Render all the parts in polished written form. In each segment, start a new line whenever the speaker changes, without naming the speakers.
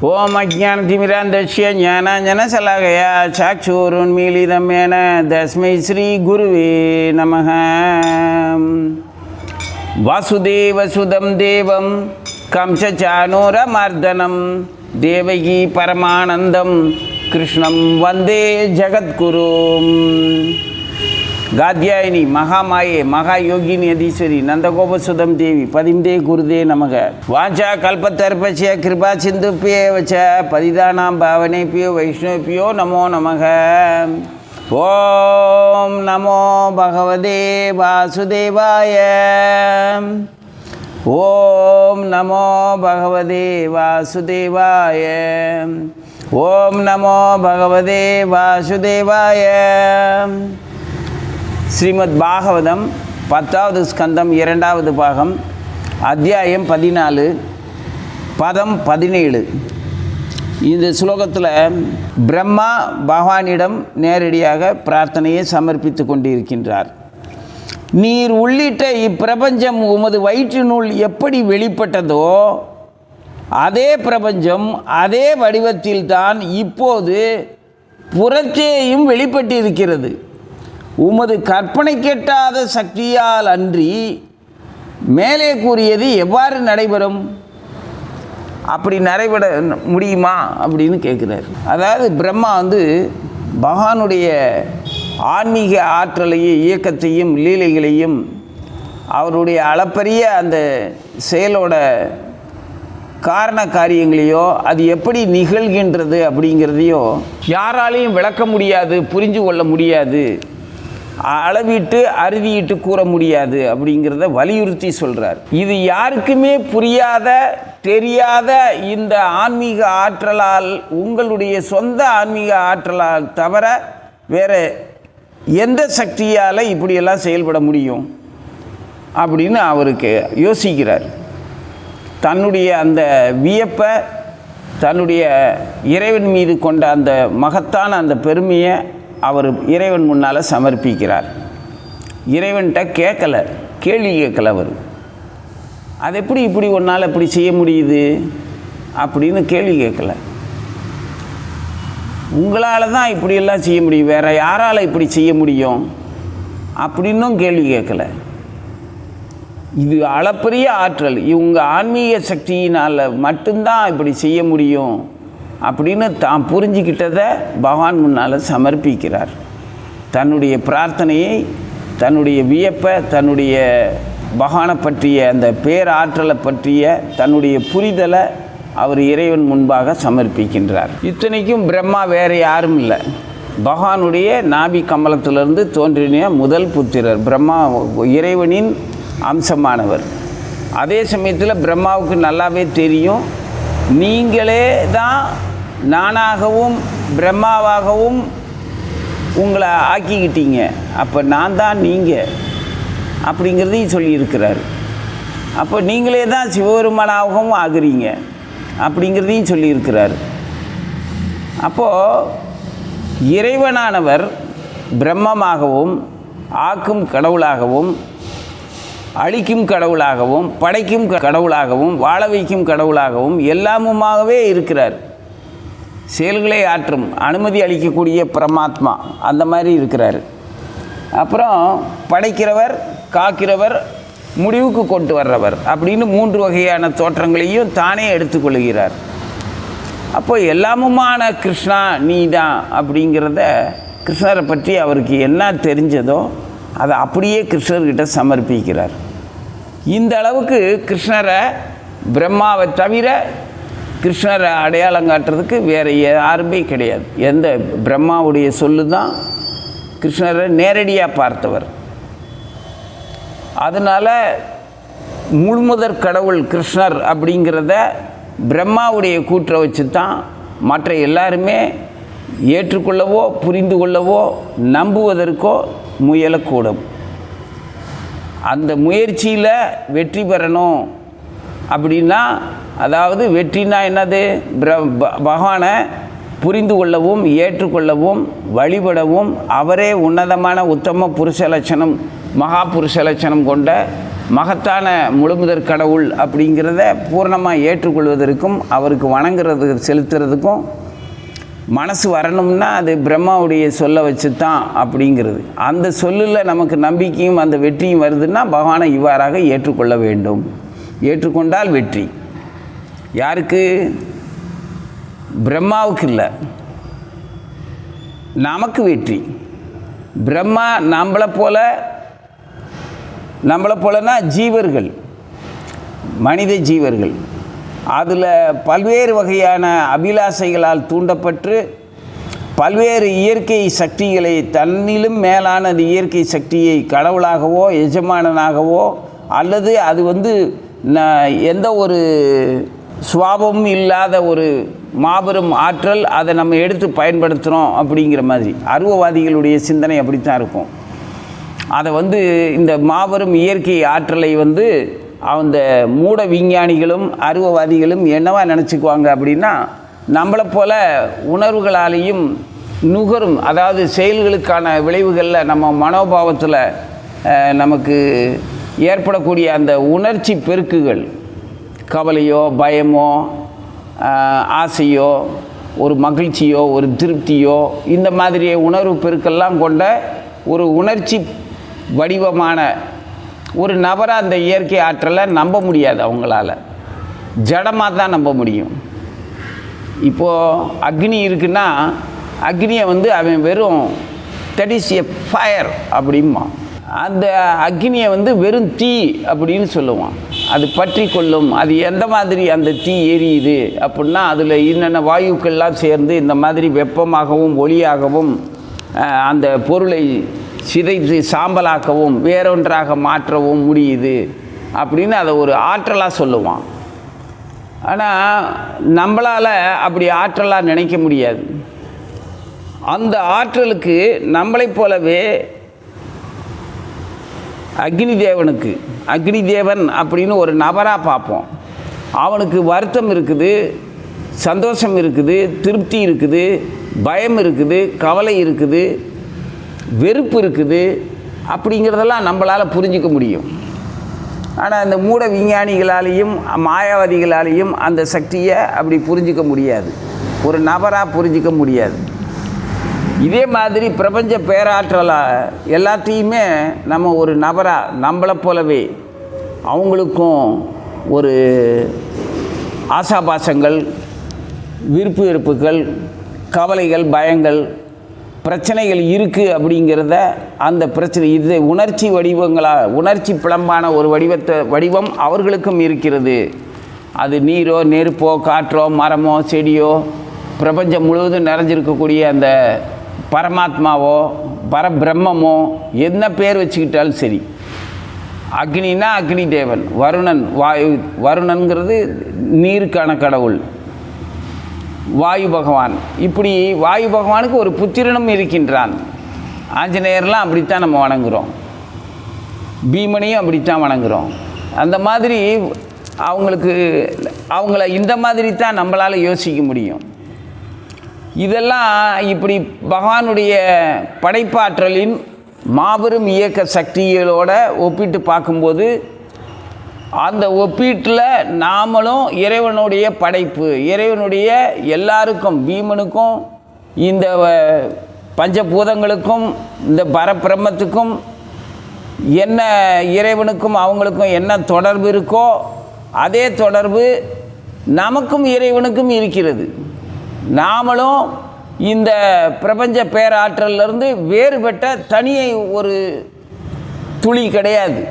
ஓம் அஜ்ஞானதிமிராந்தஸ்ய ஞானாஞ்சனசலாகயா சாக்ஷுருன்மீலிதமேன தஸ்மை ஸ்ரீ குருவே நமः. வாசுதேவசுதம் தேவம் கம்சசானூரமர்தனம் தேவகி பரமானந்தம் கிருஷ்ணம் வந்தே ஜகத்குரும். காத்யாயினி மகாமாயே மகாயோகினி அதீஸ்வரி நந்தகோபசுதம் தேவி பதிம்தே குருதே நமக. வாஞ்சா கல்பத்தர்பஸ்ய கிருபா சிந்துப்யேவ ச பதிதானாம் பாவனேபியோ வைஷ்ணவேபியோ நமோ நமக. ஓம் நமோ பகவதே வாசுதேவாய. ஓம் நமோ பகவதே வாசுதேவாய. ஓம் நமோ பகவதே வாசுதேவாய. ஸ்ரீமத் பாகவதம் 10வது ஸ்கந்தம் 2வது பாகம் அத்தியாயம் 14 பதம் 17. இந்த ஸ்லோகத்தில் பிரம்மா பகவானிடம் நேரடியாக பிரார்த்தனையை சமர்ப்பித்து கொண்டிருக்கின்றார். நீர் உள்ளிட்ட இப்பிரபஞ்சம் உமது வயிற்றினுள் எப்படி வெளிப்பட்டதோ அதே பிரபஞ்சம் அதே வடிவத்தில்தான் இப்போது புறத்தேயும் வெளிப்பட்டிருக்கிறது. உமது கற்பனை கெட்டாத சக்தியால் அன்றி மேலே கூறியது எவ்வாறு நடைபெறும்? அப்படி நடைபெற முடியுமா அப்படின்னு கேட்குறார். அதாவது பிரம்மா பகவானுடைய ஆன்மீக ஆற்றலையும் இயக்கத்தையும் லீலைகளையும் அவருடைய அளப்பரிய அந்த செயலோட காரண காரியங்களையோ அது எப்படி நிகழ்கின்றது அப்படிங்கிறதையோ யாராலையும் விளக்க முடியாது, புரிஞ்சு கொள்ள முடியாது, அளவிட்டு அறுதியிட்டு கூற முடியாது அப்படிங்கிறத வலியுறுத்தி சொல்கிறார். இது யாருக்குமே புரியாத தெரியாத இந்த ஆன்மீக ஆற்றலால், உங்களுடைய சொந்த ஆன்மீக ஆற்றலால் தவிர வேறு எந்த சக்தியால் இப்படியெல்லாம் செயல்பட முடியும் அப்படின்னு அவருக்கு யோசிக்கிறார். தன்னுடைய அந்த வியப்பை, தன்னுடைய இறைவன் மீது கொண்ட அந்த மகத்தான அந்த பெருமையை அவர் இறைவன் முன்னால் சமர்ப்பிக்கிறார். இறைவன்கிட்ட கேட்கலை, கேள்வி கேட்கலை. அவர் அது எப்படி இப்படி ஒன்றால் இப்படி செய்ய முடியுது அப்படின்னு கேள்வி கேட்கலை. உங்களால் தான் இப்படியெல்லாம் செய்ய முடியும், வேறு யாரால் இப்படி செய்ய முடியும் அப்படின்னும் கேள்வி கேட்கலை. இது அளப்பரிய ஆற்றல், இவங்க ஆன்மீக சக்தியினால் மட்டும்தான் இப்படி செய்ய முடியும் அப்படின்னு தான் புரிஞ்சுக்கிட்டதை பகவான் முன்னால் சமர்ப்பிக்கிறார். தன்னுடைய பிரார்த்தனையை, தன்னுடைய வியப்பை, தன்னுடைய பகவானை பற்றிய அந்த பேராற்றலை பற்றிய தன்னுடைய புரிதலை அவர் இறைவன் முன்பாக சமர்ப்பிக்கின்றார். இத்தனைக்கும் பிரம்மா வேறு யாரும் இல்லை, பகவானுடைய நாபி கமலத்திலிருந்து தோன்றின முதல் புத்திரர். பிரம்மா இறைவனின் அம்சமானவர். அதே சமயத்தில் பிரம்மாவுக்கு நல்லாவே தெரியும், நீங்களே தான் நானாகவும் பிரம்மாவாகவும் உங்களை ஆக்கிக்கிட்டீங்க, அப்போ நான் தான் நீங்கள் அப்படிங்கிறதையும் சொல்லியிருக்கிறார். அப்போ நீங்களே தான் சிவபெருமானாகவும் ஆகுறீங்க அப்படிங்கிறதையும் சொல்லியிருக்கிறார். அப்போது இறைவனானவர் பிரம்மமாகவும் ஆக்கும் கடவுளாகவும் அழிக்கும் கடவுளாகவும் படைக்கும் கடவுளாகவும் வாழ வைக்கும் கடவுளாகவும் எல்லாமுமாகவே இருக்கிறார். செயல்களை ஆற்றும் அனுமதி அளிக்கக்கூடிய பரமாத்மா அந்த மாதிரி இருக்கிறார். அப்புறம் படைக்கிறவர், காக்கிறவர், முடிவுக்கு கொண்டு வர்றவர் அப்படின்னு 3 வகையான தோற்றங்களையும் தானே எடுத்துக்கொள்கிறார். அப்போ எல்லாமுமான கிருஷ்ணா நீ தான் அப்படிங்கிறத, கிருஷ்ணரை பற்றி அவருக்கு என்ன தெரிஞ்சதோ அதை அப்படியே கிருஷ்ணர்கிட்ட சமர்ப்பிக்கிறார். இந்த அளவுக்கு கிருஷ்ணரை, பிரம்மாவை தவிர கிருஷ்ணரை அடையாளம் காட்டுறதுக்கு வேறு யாருமே கிடையாது. எந்த பிரம்மாவுடைய சொல்லு தான் கிருஷ்ணரை நேரடியாக பார்த்தவர். அதனால் முழுமுதற் கடவுள் கிருஷ்ணர் அப்படிங்கிறத பிரம்மாவுடைய கூற்றை வச்சு தான் மற்ற எல்லாருமே ஏற்றுக்கொள்ளவோ புரிந்து கொள்ளவோ நம்புவதற்கோ முயலக்கூடும். அந்த முயற்சியில் வெற்றி பெறணும் அப்படின்னா, அதாவது வெற்றினா என்னது, பகவானை புரிந்து கொள்ளவும் ஏற்றுக்கொள்ளவும் வழிபடவும் அவரே உன்னதமான உத்தம புருஷ லட்சணம் மகா புருஷ லட்சணம் கொண்ட மகத்தான முழுமுதற் கடவுள் அப்படிங்கிறத பூர்ணமாக ஏற்றுக்கொள்வதற்கும் அவருக்கு வணங்குறதுக்கு செலுத்துறதுக்கும் மனசு வரணும்னா அது பிரம்மாவுடைய சொல்ல வச்சு தான் அப்படிங்கிறது. அந்த சொல்லில் நமக்கு நம்பிக்கையும் அந்த வெற்றியும் வருதுன்னா பகவானை இவ்வாறாக ஏற்றுக்கொள்ள வேண்டும். ஏற்றுக்கொண்டால் வெற்றி. யாருக்கு? பிரம்மாவுக்கு இல்லை, நமக்கு வெற்றி. பிரம்மா நம்மளை போலனா ஜீவர்கள், மனித ஜீவர்கள். அதில் பல்வேறு வகையான அபிலாசைகளால் தூண்டப்பட்டு பல்வேறு இயற்கை சக்திகளை, தன்னிலும் மேலானது இயற்கை சக்தியை கடவுளாகவோ எஜமானனாகவோ அல்லது அது எந்த ஒரு சுவாபமும் இல்லாத ஒரு மாபெரும் ஆற்றல், அதை நம்ம எடுத்து பயன்படுத்துகிறோம் அப்படிங்கிற மாதிரி அருவவாதிகளுடைய சிந்தனை அப்படித்தான் இருக்கும். அதை இந்த மாபெரும் இயற்கை ஆற்றலை அந்த மூட விஞ்ஞானிகளும் அருவவாதிகளும் என்னவா நினச்சிக்குவாங்க அப்படின்னா, நம்மளை போல உணர்வுகளாலேயும் நுகரும், அதாவது செயல்களுக்கான விளைவுகளில் நம்ம மனோபாவத்தில் நமக்கு ஏற்படக்கூடிய அந்த உணர்ச்சி பெருக்குகள், கவலையோ பயமோ ஆசையோ ஒரு மகிழ்ச்சியோ ஒரு திருப்தியோ இந்த மாதிரி உணர்வு பெருக்கெல்லாம் கொண்ட ஒரு உணர்ச்சி வடிவமான ஒரு நபரை அந்த இயற்கை ஆற்றலை நம்ப முடியாது. அவங்களால ஜடமாக தான் நம்ப முடியும். இப்போது அக்னி இருக்குன்னா அக்னியை அவன் வெறும் தட் இஸ் எ ஃபயர் அப்படிமா, அந்த அக்னியை வெறும் தீ அப்படின்னு சொல்லுவான். அது பற்றி கொள்ளும், அது எந்த மாதிரி அந்த தீ எரியுது அப்படின்னா அதில் என்னென்ன வாயுக்கள்லாம் சேர்ந்து இந்த மாதிரி வெப்பமாகவும் ஒளியாகவும் அந்த பொருளை சிதைத்து சாம்பலாக்கவும் வேறொன்றாக மாற்றவும் முடியுது அப்படின்னு அதை ஒரு ஆற்றலாக சொல்லுவான். ஆனால் நம்மளால் அப்படி ஆற்றலாக நினைக்க முடியாது. அந்த ஆற்றலுக்கு நம்மளைப் போலவே அக்னி தேவன் அப்படின்னு ஒரு நபராக பார்ப்போம். அவனுக்கு வருத்தம் இருக்குது, சந்தோஷம் இருக்குது, திருப்தி இருக்குது, பயம் இருக்குது, கவலை இருக்குது, வெறுப்பு இருக்குது. அப்படிங்கிறதெல்லாம் நம்மளால் புரிஞ்சிக்க முடியும். ஆனால் அந்த மூட விஞ்ஞானிகளாலேயும் மாயாவாதிகளாலேயும் அந்த சக்தியை அப்படி புரிஞ்சிக்க முடியாது, ஒரு நபராக புரிஞ்சிக்க முடியாது. இதே மாதிரி பிரபஞ்ச பேராற்றலாக எல்லாத்தையுமே நம்ம ஒரு நபராக நம்மளை போலவே அவங்களுக்கும் ஒரு ஆசாபாசங்கள், விருப்பு வெறுப்புகள், கவலைகள், பயங்கள், பிரச்சனைகள் இருக்குது அப்படிங்கிறத அந்த பிரச்சனை இது உணர்ச்சி வடிவங்களாக உணர்ச்சி பிளம்பான ஒரு வடிவம் அவர்களுக்கும் இருக்கிறது. அது நீரோ நெருப்போ காற்றோ மரமோ செடியோ பிரபஞ்சம் முழுவதும் நிறைஞ்சிருக்கக்கூடிய அந்த பரமாத்மாவோ பரபிரம்மமோ என்ன பேர் வச்சுக்கிட்டாலும் சரி. அக்னினா அக்னி தேவன், வருணன் வருணன்கிறது நீருக்கான கடவுள், வாயு பகவான். இப்படி வாயு பகவானுக்கு ஒரு புத்திரனும் இருக்கின்றான். ஆஞ்சநேயர்லாம் அப்படித்தான் நம்ம வணங்குகிறோம், பீமனையும் அப்படித்தான் வணங்குகிறோம். அந்த மாதிரி அவங்கள இந்த மாதிரி தான் நம்மளால் யோசிக்க முடியும். இதெல்லாம் இப்படி பகவானுடைய படைப்பாற்றலின் மாபெரும் இயக்க சக்திகளோட ஒப்பிட்டு பார்க்கும்போது அந்த ஒப்பீட்டில் நாமளும் இறைவனுடைய படைப்பு, இறைவனுடைய எல்லாருக்கும், பீமனுக்கும் இந்த பஞ்சபூதங்களுக்கும் இந்த பரபிரம்மத்துக்கும் என்ன, இறைவனுக்கும் அவங்களுக்கும் என்ன தொடர்பு இருக்கோ அதே தொடர்பு நமக்கும் இறைவனுக்கும் இருக்கிறது. நாமளும் இந்த பிரபஞ்ச பேராற்றலிருந்து வேறுபட்ட தனியை ஒரு துளி கிடையாது,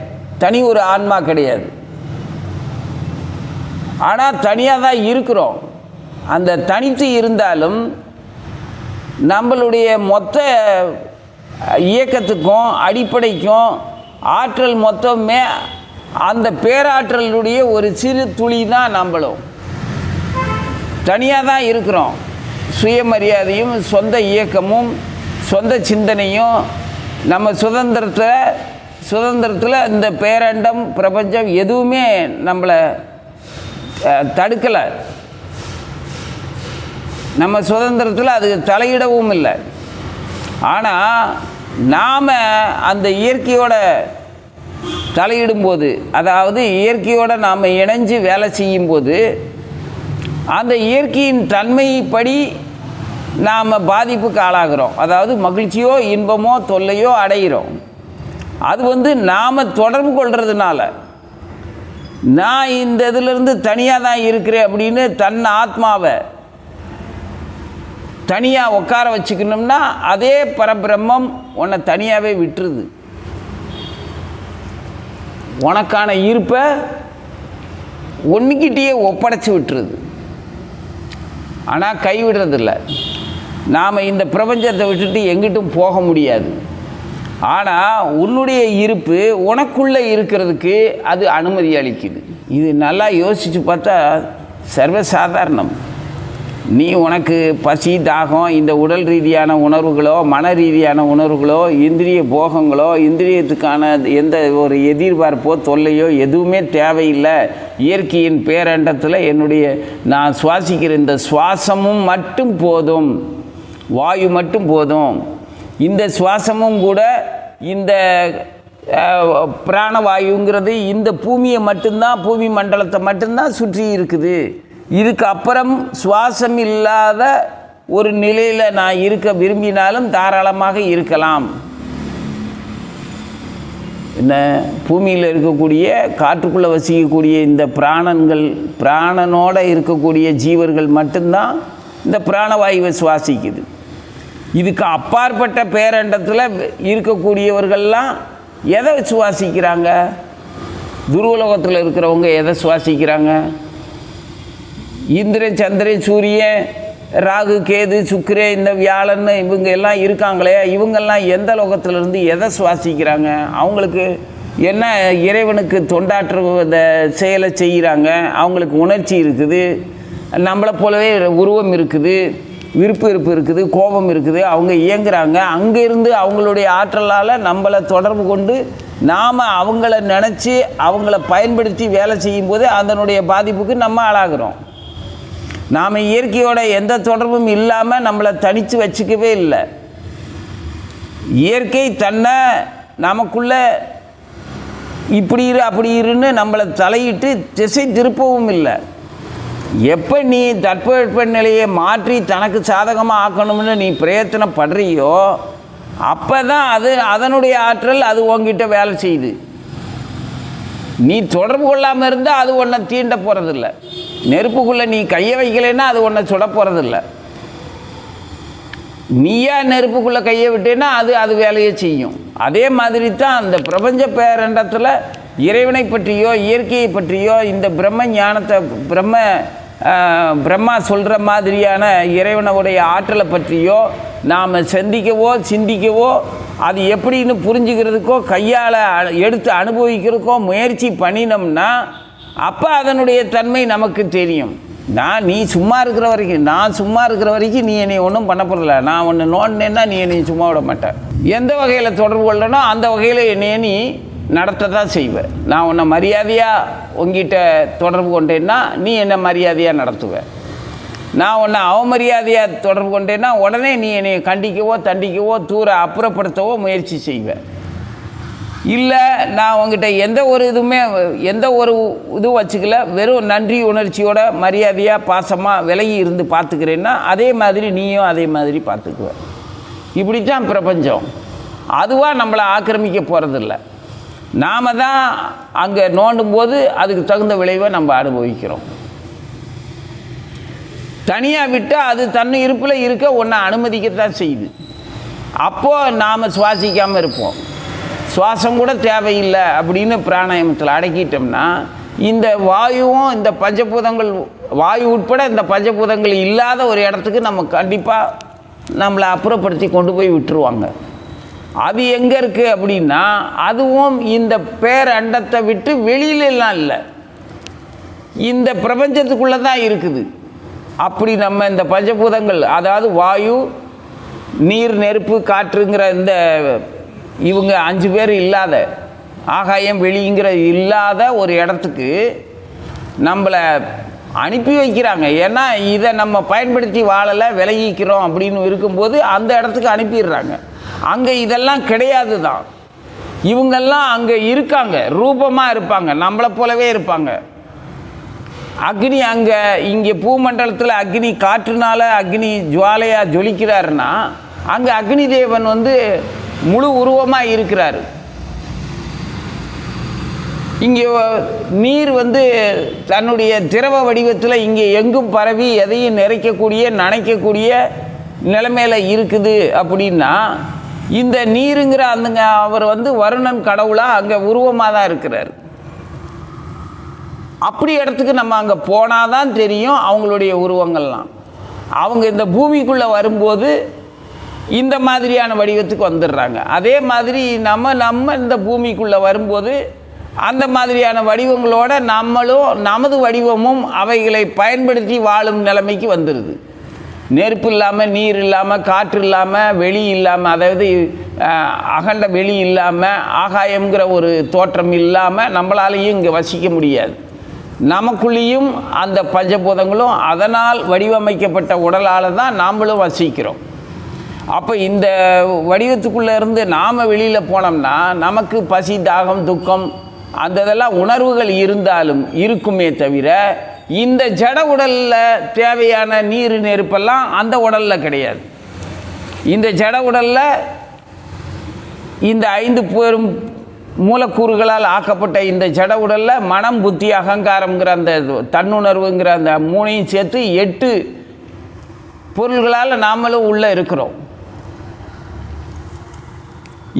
தனி ஒரு ஆன்மா கிடையாது. ஆனால் தனியாக தான் இருக்கிறோம். அந்த தனித்து இருந்தாலும் நம்மளுடைய மொத்த இயக்கத்துக்கும் அடிப்படைக்கும் ஆற்றல் மொத்தமே அந்த பேராற்றலுடைய ஒரு சிறு துளி தான். நம்மளும் தனியாக தான் இருக்கிறோம். சுயமரியாதையும் சொந்த இயக்கமும் சொந்த சிந்தனையும் நம்ம சுதந்திரத்தில் இந்த பேரண்டம் பிரபஞ்சம் எதுவுமே நம்மளை தடுக்கலை. நம்ம சுதந்திரத்தில் அது தலையிடவும் இல்லை. ஆனால் நாம் அந்த இயற்கையோட தலையிடும்போது, அதாவது இயற்கையோடு நாம் இணைஞ்சு வேலை செய்யும்போது அந்த இயற்கையின் தன்மைப்படி நாம் பாதிப்புக்கு ஆளாகிறோம். அதாவது மகிழ்ச்சியோ இன்பமோ தொல்லையோ அடைகிறோம். அது நாம் தொடர்பு கொள்கிறதுனால, நான் இந்த இதிலிருந்து தனியாக தான் இருக்கிறேன் அப்படின்னு தன் ஆத்மாவை தனியாக உட்கார வச்சுக்கணும்னா அதே பரபிரம்மம் உன்னை தனியாகவே விட்டுருது. உனக்கான ஈர்ப்பை ஒன்றுக்கிட்டேயே ஒப்படைச்சி விட்டுருது. ஆனால் கைவிடுறதில்லை. நாம் இந்த பிரபஞ்சத்தை விட்டுட்டு எங்கிட்டும் போக முடியாது. ஆனால் உன்னுடைய இருப்பு உனக்குள்ளே இருக்கிறதுக்கு அது அனுமதி அளிக்குது. இது நல்லா யோசித்து பார்த்தா சர்வசாதாரணம். நீ உனக்கு பசி தாகம் இந்த உடல் ரீதியான உணர்வுகளோ மன ரீதியான உணர்வுகளோ இந்திரிய போகங்களோ இந்திரியத்துக்கான எந்த ஒரு எதிர்பார்ப்போ தொல்லையோ எதுவுமே தேவையில்லை. இயற்கையின் பேரண்டத்தில் நான் சுவாசிக்கிற இந்த சுவாசமும் மட்டும் போதும், வாயு மட்டும் போதும். இந்த சுவாசமும் கூட இந்த பிராணவாயுங்கிறது இந்த பூமியை மட்டும்தான், பூமி மண்டலத்தை மட்டும்தான் சுற்றி இருக்குது. இதுக்கு அப்புறம் சுவாசம் இல்லாத ஒரு நிலையில் நான் இருக்க விரும்பினாலும் தாராளமாக இருக்கலாம். என்ன, பூமியில் இருக்கக்கூடிய காற்றுக்குள்ளே வசிக்கக்கூடிய இந்த பிராணனோடு இருக்கக்கூடிய ஜீவர்கள் மட்டும்தான் இந்த பிராணவாயுவை சுவாசிக்குது. இதுக்கு அப்பாற்பட்ட பேரண்டத்தில் இருக்கக்கூடியவர்கள்லாம் எதை சுவாசிக்கிறாங்க? துருவலோகத்தில் இருக்கிறவங்க எதை சுவாசிக்கிறாங்க? இந்திரன் சந்திரன் சூரியன் ராகு கேது சுக்கிரன் இந்த வியாழன் இவங்க எல்லாம் இருக்காங்களே, இவங்கெல்லாம் எந்த லோகத்திலிருந்து எதை சுவாசிக்கிறாங்க? அவங்களுக்கு என்ன இறைவனுக்கு தொண்டாற்றுவத செயலை செய்கிறாங்க. அவங்களுக்கு உணர்ச்சி இருக்குது, நம்மளை போலவே உருவம் இருக்குது, விருப்பு இருக்குது, கோபம் இருக்குது. அவங்க இயங்குறாங்க. அங்கேருந்து அவங்களுடைய ஆற்றலால் நம்மளை தொடர்பு கொண்டு நாம் அவங்கள நினச்சி அவங்கள பயன்படுத்தி வேலை செய்யும்போது அதனுடைய பாதிப்புக்கு நம்ம ஆளாகிறோம். நாம் இயற்கையோட எந்த தொடர்பும் இல்லாமல் நம்மளை தனித்து வச்சுக்கவே இல்லை. இயற்கை தன்னை நமக்குள்ளே இப்படி இரு அப்படி இருன்னு நம்மளை தலையிட்டு திசை திருப்பவும் இல்லை. எப்போ நீ தட்பவெட்ப நிலையை மாற்றி தனக்கு சாதகமாக ஆக்கணும்னு நீ பிரயத்தனப்படுறியோ அப்போ தான் அதனுடைய ஆற்றல் அது உங்ககிட்ட வேலை செய்யுது. நீ தொடர்பு கொள்ளாமல் இருந்தால் அது ஒன்றை தீண்ட போகிறதில்ல. நெருப்புக்குள்ளே நீ கையை வைக்கலைன்னா அது ஒன்றை சுட போகிறதில்ல. நீயா நெருப்புக்குள்ளே கையை விட்டேன்னா அது வேலையை செய்யும். அதே மாதிரி தான் அந்த பிரபஞ்ச பேரண்டத்தில் இறைவனை பற்றியோ இயற்கையை பற்றியோ இந்த பிரம்ம ஞானத்தை பிரம்மா சொல்கிற மாதிரியான இறைவனுடைய ஆற்றலை பற்றியோ நாம் சிந்திக்கவோ அது எப்படின்னு புரிஞ்சுக்கிறதுக்கோ கையால் எடுத்து அனுபவிக்கிறதுக்கோ முயற்சி பண்ணினோம்னா அப்போ அதனுடைய தன்மை நமக்கு தெரியும். நீ சும்மா இருக்கிற வரைக்கும், நான் சும்மா இருக்கிற வரைக்கும் நீ என்னை ஒன்றும் பண்ண போகிறதில்ல. நான் ஒன்று நோண்டினேன்னா நீ என்னை சும்மா விட மாட்டேன். எந்த வகையில் தொடர்பு கொள்ளனோ அந்த வகையில் என்னைய நீ நடத்த தான் செய்வேன். நான் உன்னை மரியாதையாக உங்ககிட்ட தொடர்பு கொண்டேன்னா நீ என்னை மரியாதையாக நடத்துவேன். நான் உன்னை அவமரியாதையாக தொடர்பு கொண்டேன்னா உடனே நீ என்னை கண்டிக்கவோ தண்டிக்கவோ தூர அப்புறப்படுத்தவோ முயற்சி செய்வேன். இல்லை நான் உங்ககிட்ட எந்த ஒரு இதுவும் வச்சுக்கல, வெறும் நன்றி உணர்ச்சியோட மரியாதையாக பாசமாக விலகி இருந்து பார்த்துக்கிறேன்னா அதே மாதிரி நீயும் அதே மாதிரி பார்த்துக்குவேன். இப்படித்தான் பிரபஞ்சம். அதுவாக நம்மளை ஆக்கிரமிக்க போகிறதில்ல. நாம் தான் அங்கே நோண்டும் போது அதுக்கு தகுந்த விளைவை நம்ம அனுபவிக்கிறோம். தனியாக விட்டால் அது தன் இருப்பில் இருக்க ஒன்றை அனுமதிக்கத்தான் செய்யுது. அப்போது நாம் சுவாசிக்காமல் இருப்போம். சுவாசம் கூட தேவையில்லை அப்படின்னு பிராணாயாமத்தில் அடக்கிட்டோம்னா இந்த வாயுவும் இந்த பஞ்சபூதங்கள் வாயு உட்பட இந்த பஞ்சபூதங்கள் இல்லாத ஒரு இடத்துக்கு நம்ம கண்டிப்பாக நம்மளை அப்புறப்படுத்தி கொண்டு போய் விட்டுருவாங்க. அது எங்கே இருக்குது அப்படின்னா அதுவும் இந்த பேரண்டத்தை விட்டு வெளியிலலாம் இல்லை, இந்த பிரபஞ்சத்துக்குள்ளே தான் இருக்குது. அப்படி நம்ம இந்த பஞ்சபூதங்கள் அதாவது வாயு நீர் நெருப்பு காற்றுங்கிற இந்த இவங்க 5 பேர் இல்லாத ஆகாயம் வெளிங்கிற இல்லாத ஒரு இடத்துக்கு நம்மளை அனுப்பி வைக்கிறாங்க. ஏன்னா இதை நம்ம பயன்படுத்தி வாழலை விலகிக்கிறோம் அப்படின்னு இருக்கும்போது அந்த இடத்துக்கு அனுப்பிடுறாங்க. அங்கே இதெல்லாம் கிடையாது தான். இவங்கெல்லாம் அங்கே இருக்காங்க, ரூபமாக இருப்பாங்க, நம்மளை போலவே இருப்பாங்க. அக்னி அங்கே இங்கே பூமண்டலத்தில் அக்னி காற்றுனால அக்னி ஜுவாலையாக ஜொலிக்கிறாருன்னா அங்கே அக்னி தேவன் வந்து முழு உருவமாக இருக்கிறார். இங்கே நீர் வந்து தன்னுடைய திரவ வடிவத்தில் இங்கே எங்கும் பரவி எதையும் நிறைக்கக்கூடிய நனைக்கக்கூடிய நிலைமையில் இருக்குது. அப்படின்னா இந்த நீருங்கிற அந்த அவர் வந்து வருணன் கடவுளாக அங்கே உருவமாக தான் இருக்கிறார். அப்படி இடத்துக்கு நம்ம அங்கே போனால் தான் தெரியும் அவங்களுடைய உருவங்கள்லாம். அவங்க இந்த பூமிக்குள்ளே வரும்போது இந்த மாதிரியான வடிவத்துக்கு வந்துடுறாங்க. அதே மாதிரி நம்ம இந்த பூமிக்குள்ளே வரும்போது அந்த மாதிரியான வடிவங்களோட நம்மளும் நமது வடிவமும் அவைகளை பயன்படுத்தி வாழும் நிலைமைக்கு வந்துடுது. நெருப்பு இல்லாமல், நீர் இல்லாமல், காற்று இல்லாமல், வெளி இல்லாமல், அதாவது அகண்ட வெளி இல்லாமல், ஆகாயங்கிற ஒரு தோற்றம் இல்லாமல் நம்மளாலேயும் இங்கே வசிக்க முடியாது. நமக்குள்ளேயும் அந்த பஞ்சபூதங்களும் அதனால் வடிவமைக்கப்பட்ட உடலால் தான் நாமளும் வசிக்கிறோம். அப்போ இந்த வடிவத்துக்குள்ளே இருந்து நாம் வெளியில் போனோம்னா நமக்கு பசி, தாகம், துக்கம் அந்த இதெல்லாம் உணர்வுகள் இருந்தாலும் இருக்குமே தவிர இந்த ஜட உடலில் தேவையான நீர் நெருப்பெல்லாம் அந்த உடலில் கிடையாது. இந்த ஜட உடலில் இந்த 5 பெரும் மூலக்கூறுகளால் ஆக்கப்பட்ட இந்த ஜட உடலில் மனம், புத்தி, அகங்காரங்கிற அந்த தன்னுணர்வுங்கிற அந்த 3ஐயும் சேர்த்து 8 பொருள்களால் நாமளும் உள்ளே இருக்கிறோம்.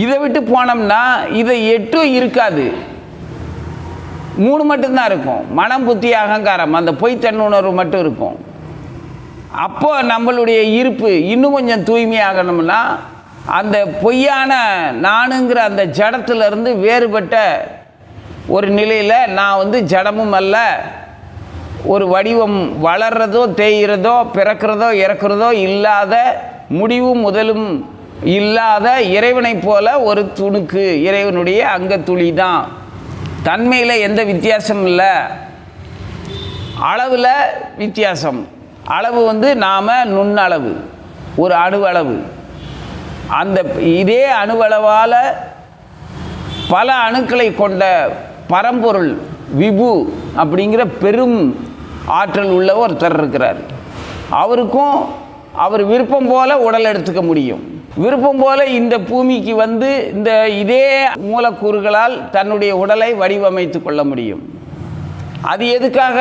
இதை விட்டு போனோம்னா இதை 8 இருக்காது, 3 மட்டும்தான் இருக்கும். மனம், புத்தி, அகங்காரம், அந்த பொய் தன்னுணர்வு மட்டும் இருக்கும். அப்போ நம்மளுடைய இருப்பு இன்னும் கொஞ்சம் தூய்மையாகணும்னா அந்த பொய்யான நானுங்கிற அந்த ஜடத்திலிருந்து வேறுபட்ட ஒரு நிலையில் நான் வந்து ஜடமும் அல்ல, ஒரு வடிவம் வளர்றதோ தேய்கிறதோ பிறக்கிறதோ இறக்கிறதோ இல்லாத, முடிவும் முதலும் இல்லாத இறைவனை போல ஒரு துணுக்கு, இறைவனுடைய அங்கத்துளி தான். தன்மையில் எந்த வித்தியாசமும் இல்லை, அளவில் வித்தியாசம். அளவு வந்து நாம் நுண்ணளவு, ஒரு அணுவளவு. அந்த இதே அணுவளவால் பல அணுக்களை கொண்ட பரம்பொருள் விபு அப்படிங்கிற பெரும் ஆற்றல் உள்ள ஒருத்தர் இருக்கிறார். அவருக்கும் அவர் விருப்பம் போல் உடல் எடுத்துக்க முடியும். விருப்பம் போல் இந்த பூமிக்கு வந்து இந்த இதே மூலக்கூறுகளால் தன்னுடைய உடலை வடிவமைத்து கொள்ள முடியும். அது எதுக்காக?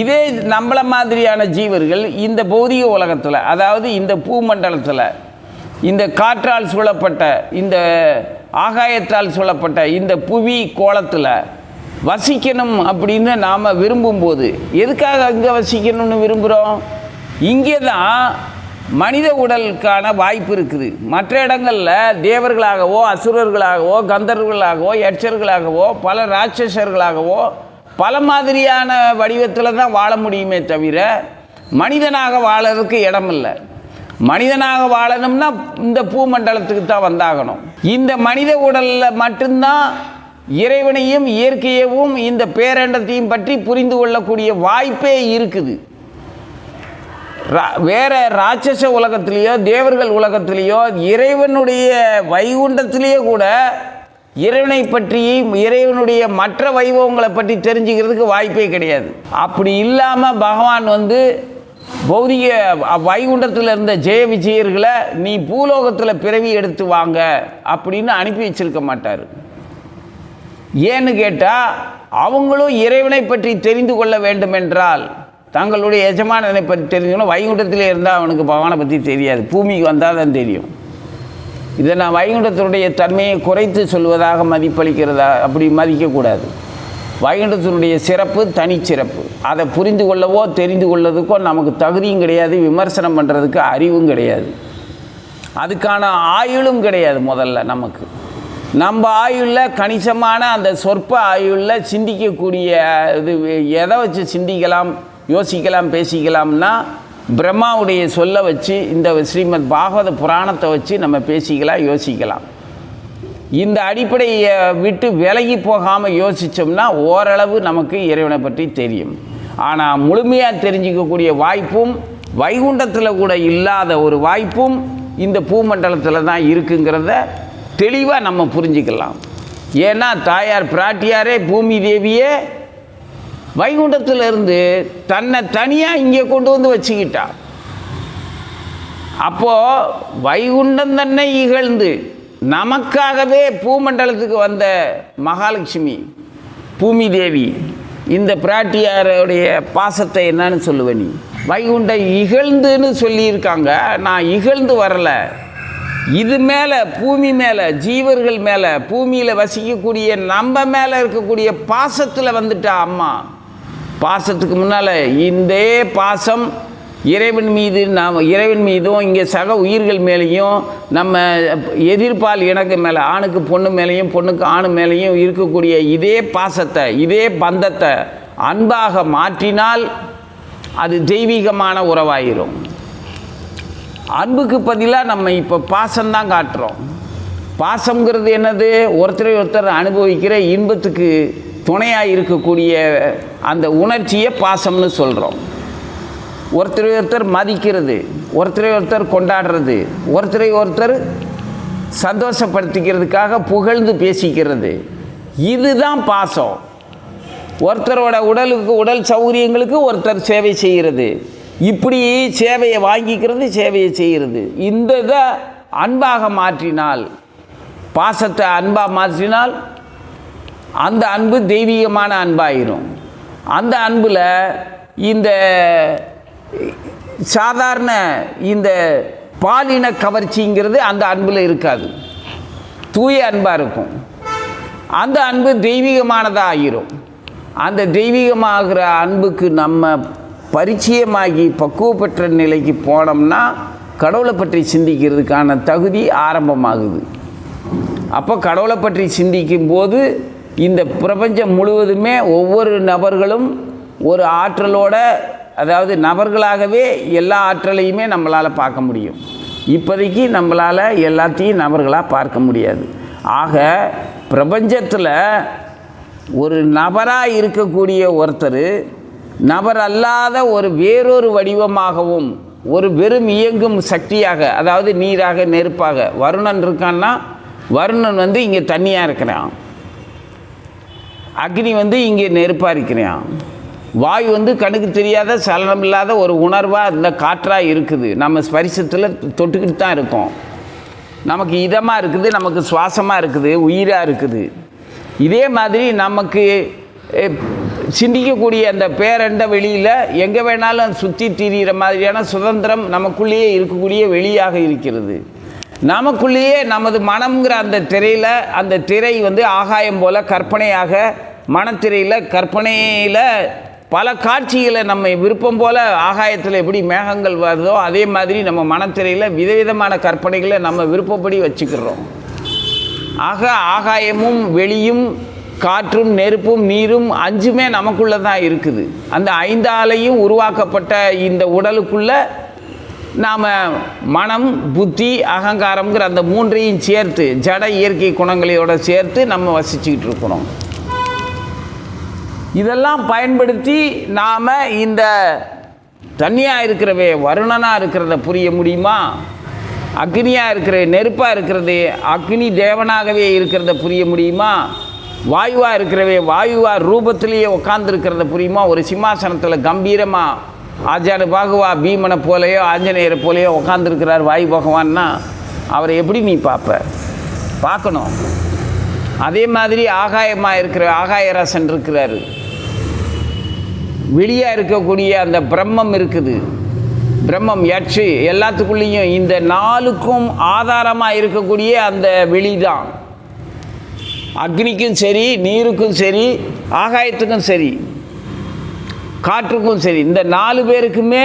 இதே நம்மளை மாதிரியான ஜீவர்கள் இந்த பௌதிக உலகத்தில், அதாவது இந்த பூமண்டலத்தில், இந்த காற்றால் சூழப்பட்ட, இந்த ஆகாயத்தால் சூழப்பட்ட இந்த புவி கோலத்தில் வசிக்கணும் அப்படின்னு நாம் விரும்பும்போது, எதுக்காக இங்கே வசிக்கணும்னு விரும்புகிறோம்? இங்கே தான் மனித உடலுக்கான வாய்ப்பு இருக்குது. மற்ற இடங்களில் தேவர்களாகவோ, அசுரர்களாகவோ, கந்தர்களாகவோ, யட்சர்களாகவோ, பல ராட்சசர்களாகவோ பல மாதிரியான வடிவத்தில் தான் வாழ முடியுமே தவிர மனிதனாக வாழறதுக்கு இடம் இல்லை. மனிதனாக வாழணும்னா இந்த பூமண்டலத்துக்கு தான் வந்தாகணும். இந்த மனித உடலில் மட்டும்தான் இறைவனையும் இயற்கையவும் இந்த பேரண்டத்தையும் பற்றி புரிந்து கொள்ளக்கூடிய வாய்ப்பே இருக்குது. வேற ராட்சச உலகத்திலேயோ தேவர்கள் உலகத்திலேயோ இறைவனுடைய வைகுண்டத்திலேயே கூட இறைவனை பற்றியும் இறைவனுடைய மற்ற வைபவங்களை பற்றி தெரிஞ்சுக்கிறதுக்கு வாய்ப்பே கிடையாது. அப்படி இல்லாமல் பகவான் வந்து பௌதிக வைகுண்டத்தில் இருந்த ஜெய விஜயர்களை நீ பூலோகத்தில் பிறவி எடுத்து வாங்க அப்படின்னு அனுப்பி வச்சிருக்க மாட்டார். ஏன்னு கேட்டால் அவங்களும் இறைவனை பற்றி தெரிந்து கொள்ள வேண்டுமென்றால், தங்களுடைய எஜமானனை பற்றி தெரிஞ்சுக்கணும். வைகுண்டத்திலே இருந்தால் அவனுக்கு பகவானை பற்றி தெரியாது, பூமிக்கு வந்தால் தான் தெரியும். இதை நான் வைகுண்டத்தினுடைய தன்மையை குறைத்து சொல்வதாக மதிப்பளிக்கிறதா, அப்படி மதிக்கக்கூடாது. வைகுண்டத்தினுடைய சிறப்பு தனிச்சிறப்பு. அதை புரிந்து கொள்ளவோ தெரிந்து கொள்ளதுக்கோ நமக்கு தகுதியும் கிடையாது, விமர்சனம் பண்ணுறதுக்கு அறிவும் கிடையாது, அதுக்கான ஆயுளும் கிடையாது. முதல்ல நமக்கு நம்ம ஆயுளில் கணிசமான அந்த சொற்ப ஆயுளில் சிந்திக்கக்கூடிய இது எதை வச்சு சிந்திக்கலாம், யோசிக்கலாம், பேசிக்கலாம்னா பிரம்மாவுடைய சொல்ல வச்சு, இந்த ஸ்ரீமத் பாகவத புராணத்தை வச்சு நம்ம பேசிக்கலாம், யோசிக்கலாம். இந்த அடிப்படையை விட்டு விலகி போகாமல் யோசித்தோம்னா ஓரளவு நமக்கு இறைவனை பற்றி தெரியும். ஆனால் முழுமையாக தெரிஞ்சிக்கக்கூடிய வாய்ப்பும் வைகுண்டத்தில் கூட இல்லாத ஒரு வாய்ப்பும் இந்த பூமண்டலத்தில் தான் இருக்குங்கிறத தெளிவாக நம்ம புரிஞ்சுக்கலாம். ஏன்னா தாயார் பிராட்டியாரே பூமி தேவியே வைகுண்டத்திலிருந்து தன்னை தனியாக இங்கே கொண்டு வந்து வச்சுக்கிட்டா. அப்போது வைகுண்டம் தன்னை இகழ்ந்து நமக்காகவே பூமண்டலத்துக்கு வந்த மகாலட்சுமி பூமி தேவி இந்த பிராட்டியாருடைய பாசத்தை என்னன்னு சொல்லுவேன்? நீ வைகுண்ட இகழ்ந்துன்னு சொல்லியிருக்காங்க. நான் இகழ்ந்து வரலை. இது மேலே பூமி மேலே ஜீவர்கள் மேலே பூமியில் வசிக்கக்கூடிய நம்ம மேலே இருக்கக்கூடிய பாசத்தில் வந்துட்டா அம்மா. பாசத்துக்கு முன்னால் இந்த பாசம் இறைவன் மீதும் இங்கே சக உயிர்கள் மேலேயும் நம்ம எதிர்பால் இணக்கு மேலே ஆணுக்கு பொண்ணு மேலேயும் பொண்ணுக்கு ஆணு மேலேயும் இருக்கக்கூடிய இதே பாசத்தை இதே பந்தத்தை அன்பாக மாற்றினால் அது தெய்வீகமான உறவாயிரும். அன்புக்கு பதிலாக நம்ம இப்போ பாசம்தான் காட்டுறோம். பாசங்கிறது என்னது? ஒருத்தரை ஒருத்தர் அனுபவிக்கிற இன்பத்துக்கு துணையாக இருக்கக்கூடிய அந்த உணர்ச்சியை பாசம்னு சொல்கிறோம். ஒருத்தரை ஒருத்தர் மதிக்கிறது, ஒருத்தரை ஒருத்தர் கொண்டாடுறது, ஒருத்தரை ஒருத்தர் சந்தோஷப்படுத்திக்கிறதுக்காக புகழ்ந்து பேசிக்கிறது, இதுதான் பாசம். ஒருத்தரோட உடல் சௌகரியங்களுக்கு ஒருத்தர் சேவை செய்கிறது, இப்படி சேவையை வாங்கிக்கிறது, சேவையை செய்கிறது. இந்த இதை அன்பாக மாற்றினால், பாசத்தை அன்பாக மாற்றினால் அந்த அன்பு தெய்வீகமான அன்பாயிரும். அந்த அன்பில் இந்த சாதாரண இந்த பாலின கவர்ச்சிங்கிறது அந்த அன்பில் இருக்காது, தூய அன்பாக இருக்கும். அந்த அன்பு தெய்வீகமானதாக ஆகிரும். அந்த தெய்வீகமாகிற அன்புக்கு நம்ம பரிச்சயமாகி பக்குவப்பெற்ற நிலைக்கு போனோம்னா கடவுளை பற்றி சிந்திக்கிறதுக்கான தகுதி ஆரம்பமாகுது. அப்போ கடவுளை பற்றி சிந்திக்கும் போது இந்த பிரபஞ்சம் முழுவதுமே ஒவ்வொரு நபர்களும் ஒரு ஆற்றலோட, அதாவது நபர்களாகவே எல்லா ஆற்றலையுமே நம்மளால் பார்க்க முடியும். இப்போதைக்கு நம்மளால் எல்லாத்தையும் நபர்களாக பார்க்க முடியாது. ஆக பிரபஞ்சத்தில் ஒரு நபராக இருக்கக்கூடிய ஒருத்தர் நபர் அல்லாத ஒரு வேறொரு வடிவமாகவும் ஒரு வெறும் இயங்கும் சக்தியாக, அதாவது நீராக நெருப்பாக, வருணன் இருக்கான்னா வருணன் இங்கே தண்ணியாக இருக்கிறான், அக்னி இங்கே நெருப்பாக இருக்கிறான், வாயு கண்ணுக்கு தெரியாத சலனம் இல்லாத ஒரு உணர்வாக இந்த காற்றாக இருக்குது, நம்ம ஸ்பரிசத்தில் தொட்டுக்கிட்டு தான் இருக்கோம், நமக்கு இதமாக இருக்குது, நமக்கு சுவாசமாக இருக்குது, உயிராக இருக்குது. இதே மாதிரி நமக்கு சிந்திக்கக்கூடிய அந்த பேரண்ட வெளியில் எங்கே வேணாலும் சுற்றி திரிகிற மாதிரியான சுதந்திரம் நமக்குள்ளேயே இருக்கக்கூடிய வெளியாக இருக்கிறது. நமக்குள்ளேயே நமது மனம்ங்கிற அந்த திரையில், அந்த திரை ஆகாயம் போல் கற்பனையாக, மனத்திரையில் கற்பனையில் பல காட்சிகளை நம்ம விருப்பம் போல் ஆகாயத்தில் எப்படி மேகங்கள் வருதோ அதே மாதிரி நம்ம மனத்திரையில் விதவிதமான கற்பனைகளை நம்ம விருப்பப்படி வச்சுக்கிறோம். ஆக ஆகாயமும் வெளியும் காற்றும் நெருப்பும் நீரும் அஞ்சுமே நமக்குள்ளே தான் இருக்குது. அந்த ஐந்தாலையும் உருவாக்கப்பட்ட இந்த உடலுக்குள்ளே நாம் மனம் புத்தி அகங்காரம்ங்கிற அந்த மூன்றையும் சேர்த்து ஜட இயற்கை குணங்களோட சேர்த்து நம்ம வசிச்சுக்கிட்டு இருக்கிறோம். இதெல்லாம் பயன்படுத்தி நாம் இந்த தண்ணியாக இருக்கிறவே வருணனாக இருக்கிறத புரிய முடியுமா? அக்னியாக இருக்கிற நெருப்பாக இருக்கிறது அக்னி தேவனாகவே இருக்கிறத புரிய முடியுமா? வாயுவாக இருக்கிறவே வாயுவாக ரூபத்திலேயே உட்காந்துருக்கிறத புரியுமா? ஒரு சிம்மாசனத்தில் கம்பீரமாக ஆஜானு பாகுவா பீமனை போலையோ ஆஞ்சநேயரை போலையோ உட்காந்துருக்கிறார் வாயு பகவான்னா அவரை எப்படி நீ பார்க்கணும். அதே மாதிரி ஆகாயமாக இருக்கிற ஆகாயரசன் இருக்கிறாரு, வெளியாக இருக்கக்கூடிய அந்த பிரம்மம் இருக்குது, பிரம்மம் யட்சு எல்லாத்துக்குள்ளேயும் இந்த நாளுக்கும் ஆதாரமாக இருக்கக்கூடிய அந்த வெளிதான். அக்னிக்கும் சரி, நீருக்கும் சரி, ஆகாயத்துக்கும் சரி, காற்றுக்கும் சரி, இந்த 4 பேருக்குமே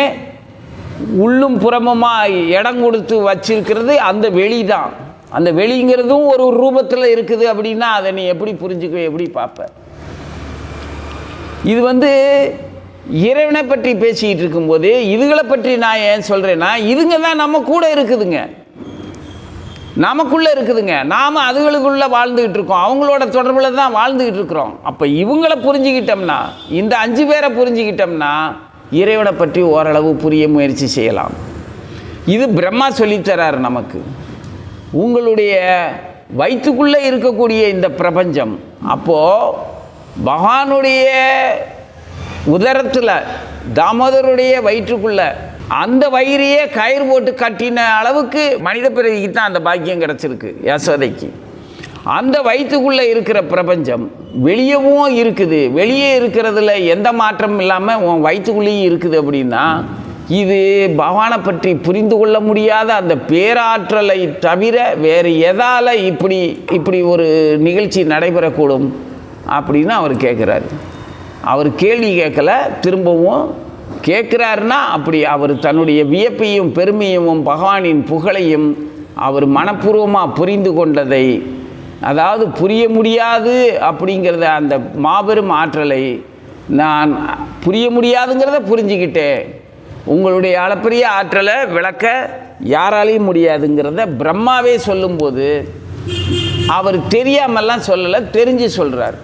உள்ளும் புறமுமாக இடம் கொடுத்து வச்சிருக்கிறது அந்த வெளி தான். அந்த வெளிங்கிறதும் ஒரு ரூபத்தில் இருக்குது அப்படின்னா அதை நீ எப்படி புரிஞ்சுக்க, எப்படி பார்ப்ப? இது இறைவனை பற்றி பேசிக்கிட்டு இருக்கும்போது இதுகளை பற்றி நான் ஏன் சொல்கிறேன்னா, இதுங்க தான் நம்ம கூட இருக்குதுங்க, நமக்குள்ளே இருக்குதுங்க. நாம் அதுகளுக்குள்ளே வாழ்ந்துக்கிட்டு இருக்கோம், அவங்களோட தொடர்பில் தான் வாழ்ந்துக்கிட்டு இருக்கிறோம். அப்போ இவங்களை புரிஞ்சுக்கிட்டோம்னா, இந்த 5 பேரை புரிஞ்சுக்கிட்டோம்னா இறைவனை பற்றி ஓரளவு புரிய முயற்சி செய்யலாம். இது பிரம்மா சொல்லித்தரார் நமக்கு. உங்களுடைய வயிற்றுக்குள்ளே இருக்கக்கூடிய இந்த பிரபஞ்சம். அப்போது பகவானுடைய உதரத்தில் தாமோதருடைய வயிற்றுக்குள்ள அந்த வயிறையே கயிறு போட்டு கட்டின அளவுக்கு மனித பிறவிக்கு தான் அந்த பாக்கியம் கிடச்சிருக்கு யசோதைக்கு. அந்த வயிற்றுக்குள்ளே இருக்கிற பிரபஞ்சம் வெளியவும் இருக்குது. வெளியே இருக்கிறதுல எந்த மாற்றமும் இல்லாமல் உன் வயிற்றுக்குள்ளேயும் இருக்குது. அப்படின்னா இது பகவானை பற்றி புரிந்து கொள்ள முடியாத அந்த பேராற்றலை தவிர வேறு எதால் இப்படி ஒரு நிகழ்ச்சி நடைபெறக்கூடும் அப்படின்னு அவர் கேட்குறாரு. அவர் கேள்வி கேட்கல, திரும்பவும் கேட்குறாருன்னா அப்படி அவர் தன்னுடைய வியப்பையும் பெருமையும் பகவானின் புகழையும் அவர் மனப்பூர்வமாக புரிந்து கொண்டதை, அதாவது புரிய முடியாது அப்படிங்கிறத, அந்த மாபெரும் ஆற்றலை நான் புரிய முடியாதுங்கிறத புரிஞ்சுக்கிட்டேன். உங்களுடைய அளப்பரிய ஆற்றலை விளக்க யாராலையும் முடியாதுங்கிறத பிரம்மாவே சொல்லும்போது அவர் தெரியாமல்லாம் சொல்லலை, தெரிஞ்சு சொல்கிறார்.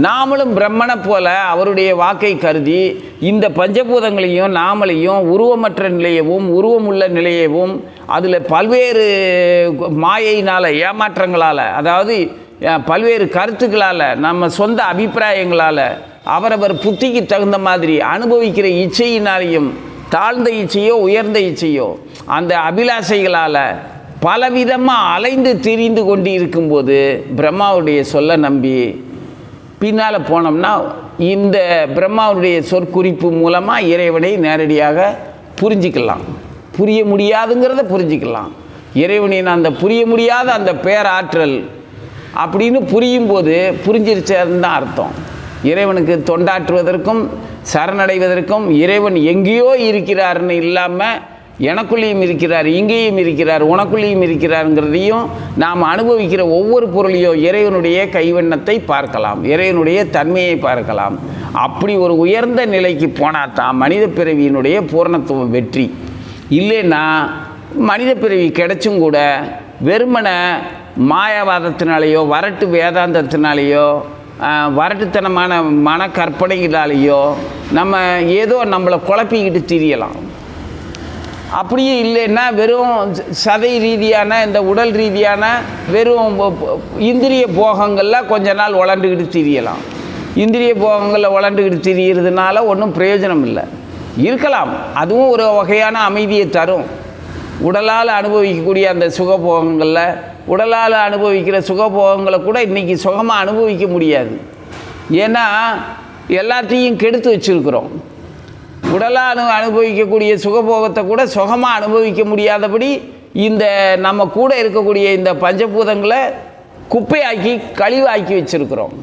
நாமளும் பிரம்மனை போல அவருடைய வாக்கை கருதி இந்த பஞ்சபூதங்களையும் நாமளையும் உருவமற்ற நிலையவும் உருவமுள்ள நிலையவும் அதில் பல்வேறு மாயையினால் ஏமாற்றங்களால், அதாவது பல்வேறு கருத்துக்களால், நம்ம சொந்த அபிப்பிராயங்களால், அவரவர் புத்திக்கு தகுந்த மாதிரி அனுபவிக்கிற இச்சையினாலேயும், தாழ்ந்த இச்சையோ உயர்ந்த இச்சையோ அந்த அபிலாஷைகளால் பலவிதமாக அலைந்து திரிந்து கொண்டு இருக்கும்போது பிரம்மாவுடைய சொல்ல நம்பி பின்னால் போனோம்னா இந்த பிரம்மாவுடைய சொற்குறிப்பு மூலமாக இறைவனை நேரடியாக புரிஞ்சிக்கலாம். புரிய முடியாதுங்கிறத புரிஞ்சிக்கலாம். இறைவனின் அந்த புரிய முடியாத அந்த பேராற்றல் அப்படின்னு புரியும்போது புரிஞ்சிருச்சதுன்னு தான் அர்த்தம். இறைவனுக்கு தொண்டாற்றுவதற்கும் சரணடைவதற்கும் இறைவன் எங்கேயோ இருக்கிறாருன்னு இல்லாமல் எனக்குள்ளேயும் இருக்கிறார், இங்கேயும் இருக்கிறார், உனக்குள்ளேயும் இருக்கிறாருங்கிறதையும் நாம் அனுபவிக்கிற ஒவ்வொரு பொருளையும் இறைவனுடைய கைவண்ணத்தை பார்க்கலாம், இறைவனுடைய தன்மையை பார்க்கலாம். அப்படி ஒரு உயர்ந்த நிலைக்கு போனால் தான் மனித பிறவியினுடைய பூரணத்துவம் வெற்றி. இல்லைன்னா மனித பிறவி கிடைச்சும் கூட வெறுமனை மாயாவாதத்தினாலேயோ வரட்டு வேதாந்தத்தினாலேயோ வரட்டுத்தனமான மனக்கற்பனைகளாலேயோ நம்ம ஏதோ நம்மளை குழப்பிக்கிட்டு திரியலாம். அப்படியே இல்லைன்னா வெறும் சதை ரீதியான இந்த உடல் ரீதியான வெறும் இந்திரிய போகங்களில் கொஞ்ச நாள் உழண்டுக்கிட்டு திரியலாம். இந்திரிய போகங்களில் உழண்டுக்கிட்டு திரியறதுனால ஒன்றும் பிரயோஜனம் இல்லை. இருக்கலாம், அதுவும் ஒரு வகையான அமைதியை தரும். உடலால் அனுபவிக்கக்கூடிய அந்த சுகபோகங்களில், உடலால் அனுபவிக்கிற சுகபோகங்களை கூட இன்றைக்கி சுகமாக அனுபவிக்க முடியாது. ஏன்னா எல்லாத்தையும் கெடுத்து வச்சுருக்குறோம். உடலால் அனுபவிக்கக்கூடிய சுகபோகத்தை கூட சுகமாக அனுபவிக்க முடியாதபடி இந்த நம்ம கூட இருக்கக்கூடிய இந்த பஞ்சபூதங்களை குப்பையாக்கி கழிவாக்கி வச்சுருக்குறோம்.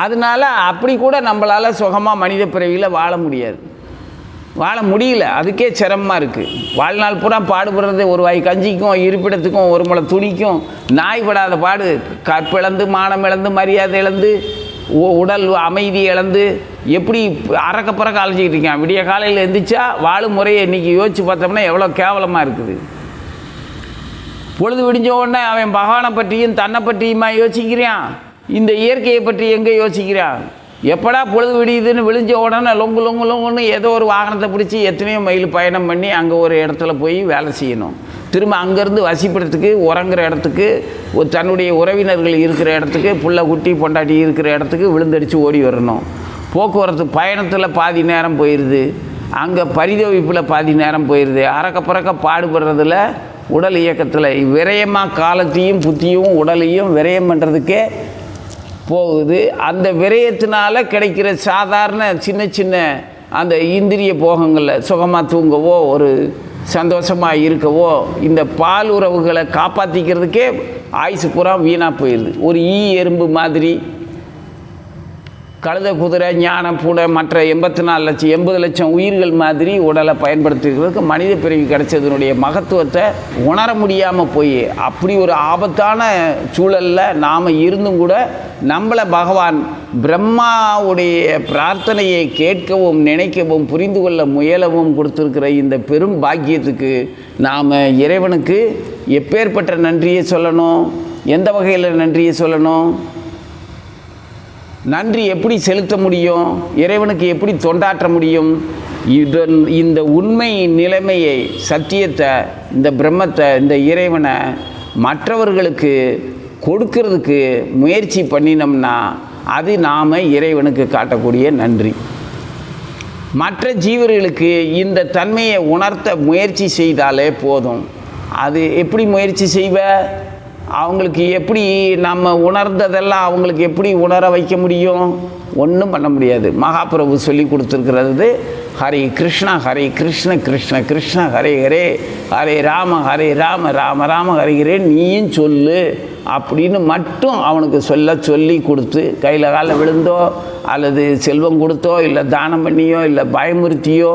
அதனால் அப்படி கூட நம்மளால் சுகமாக மனித பிறவியில் வாழ முடியாது, வாழ முடியல. அதுக்கே சிரமமாக இருக்குது. வாழ்நாள் பூரா பாடுபடுறது ஒரு வாய் கஞ்சிக்கும் இருப்பிடத்துக்கும் ஒரு முளை துணிக்கும் நாய் படாத பாடு. கற்பிழந்து மானம் இழந்து மரியாதை இழந்து உடல் அமைதி இழந்து எப்படி அறக்க பறக்க அழைச்சிக்கிட்டு இருக்கான். விடிய காலையில் எழுந்திரிச்சா வாழும் முறையை இன்றைக்கி யோசித்து பார்த்தோம்னா எவ்வளோ கேவலமாக இருக்குது. பொழுது விடிஞ்ச உடனே அவன் பகவானை பற்றியும் தன்னை பற்றியுமா யோசிக்கிறான், இந்த இயற்கையை பற்றி எங்கே யோசிக்கிறான்? எப்படா பொழுது விடியுதுன்னு விழிஞ்ச உடனே லொங்கு லொங்கு லொங்குன்னு ஏதோ ஒரு வாகனத்தை பிடிச்சி எத்தனையோ மைல் பயணம் பண்ணி அங்கே ஒரு இடத்துல போய் வேலை செய்யணும். திரும்ப அங்கேருந்து வசிப்பிடத்துக்கு, உறங்குற இடத்துக்கு, தன்னுடைய உறவினர்கள் இருக்கிற இடத்துக்கு, புள்ள குட்டி பொண்டாட்டி இருக்கிற இடத்துக்கு விழுந்தடிச்சு ஓடி வரணும். போக்குவரத்து பயணத்தில் பாதி நேரம் போயிடுது, அங்கே பரிதவிப்பில் பாதி நேரம் போயிடுது. அறக்க பறக்க பாடுபடுறதில் உடல் இயக்கத்தில் விரயமாக காலத்தையும் புத்தியும் உடலையும் விரயம் பண்ணுறதுக்கே போகுது. அந்த விரயத்தினால கிடைக்கிற சாதாரண சின்ன சின்ன அந்த இந்திரிய போகங்களில் சுகமாக தூங்கவோ ஒரு சந்தோஷமாக இருக்கவோ இந்த பால் உறவுகளை காப்பாற்றிக்கிறதுக்கே ஆயுசு பூரா வீணாக போயிடுது. ஒரு எறும்பு மாதிரி கழுத குதிரை ஞானம் பூனை மற்ற 80 லட்சம் உயிர்கள் மாதிரி உடலை பயன்படுத்திக்கிறதுக்கு மனித பிறவி கிடைச்சதனுடைய மகத்துவத்தை உணர முடியாமல் போய் அப்படி ஒரு ஆபத்தான சூழலில் நாம் இருந்தும் கூட நம்மளை பகவான் பிரம்மாவுடைய பிரார்த்தனையை கேட்கவும் நினைக்கவும் புரிந்து கொள்ள முயலவும் கொடுத்துருக்கிற இந்த பெரும் பாக்கியத்துக்கு நாம் இறைவனுக்கு எப்பேற்பட்ட நன்றியை சொல்லணும், எந்த வகையில் நன்றியை சொல்லணும், நன்றி எப்படி செலுத்த முடியும், இறைவனுக்கு எப்படி தொண்டாற்ற முடியும்? இந்த உண்மை நிலைமையை, சத்தியத்தை, இந்த பிரம்மத்தை, இந்த இறைவனை மற்றவர்களுக்கு கொடுக்கறதுக்கு முயற்சி பண்ணினோம்னா அது நாம் இறைவனுக்கு காட்டக்கூடிய நன்றி. மற்ற ஜீவர்களுக்கு இந்த தன்மையை உணர்த்த முயற்சி செய்தாலே போதும். அது எப்படி முயற்சி செய்வ? அவங்களுக்கு எப்படி நம்ம உணர்ந்ததெல்லாம் அவங்களுக்கு எப்படி உணர வைக்க முடியும்? ஒன்றும் பண்ண முடியாது. மகாபிரபு சொல்லி கொடுத்துருக்கிறது ஹரே கிருஷ்ணா ஹரே கிருஷ்ண கிருஷ்ண கிருஷ்ண ஹரே ஹரே, ஹரே ராம ராம ராம ஹரே ஹரே நீயும் சொல்லு அப்படின்னு மட்டும் அவனுக்கு சொல்லி கொடுத்து கையில் காலில் விழுந்தோ அல்லது செல்வம் கொடுத்தோ இல்லை தானம் பண்ணியோ இல்லை பயமுறுத்தியோ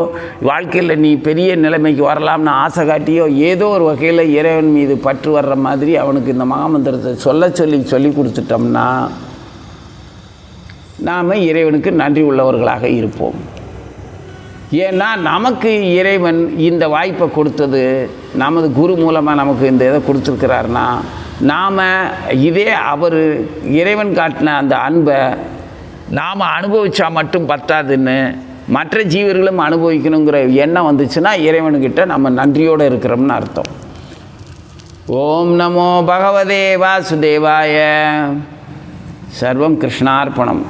வாழ்க்கையில் நீ பெரிய நிலைமைக்கு வரலாம்னு ஆசை காட்டியோ ஏதோ ஒரு வகையில் இறைவன் மீது பற்று வர்ற மாதிரி அவனுக்கு இந்த மகாமந்திரத்தை சொல்லி கொடுத்துட்டோம்னா நாம் இறைவனுக்கு நன்றி உள்ளவர்களாக இருப்போம். ஏன்னா நமக்கு இறைவன் இந்த வாய்ப்பை கொடுத்தது, நமது குரு மூலமாக நமக்கு இந்த இதை கொடுத்துருக்கிறாருன்னா நாம் இதே அவர் இறைவன் காட்டின அந்த அன்பை நாம் அனுபவித்தா மட்டும் பத்தாதுன்னு மற்ற ஜீவர்களும் அனுபவிக்கணுங்கிற எண்ணம் வந்துச்சுன்னா இறைவன்கிட்ட நம்ம நன்றியோடு இருக்கிறோம்னு அர்த்தம். ஓம் நமோ பகவதே வாசுதேவாய. சர்வம் கிருஷ்ணார்ப்பணம்.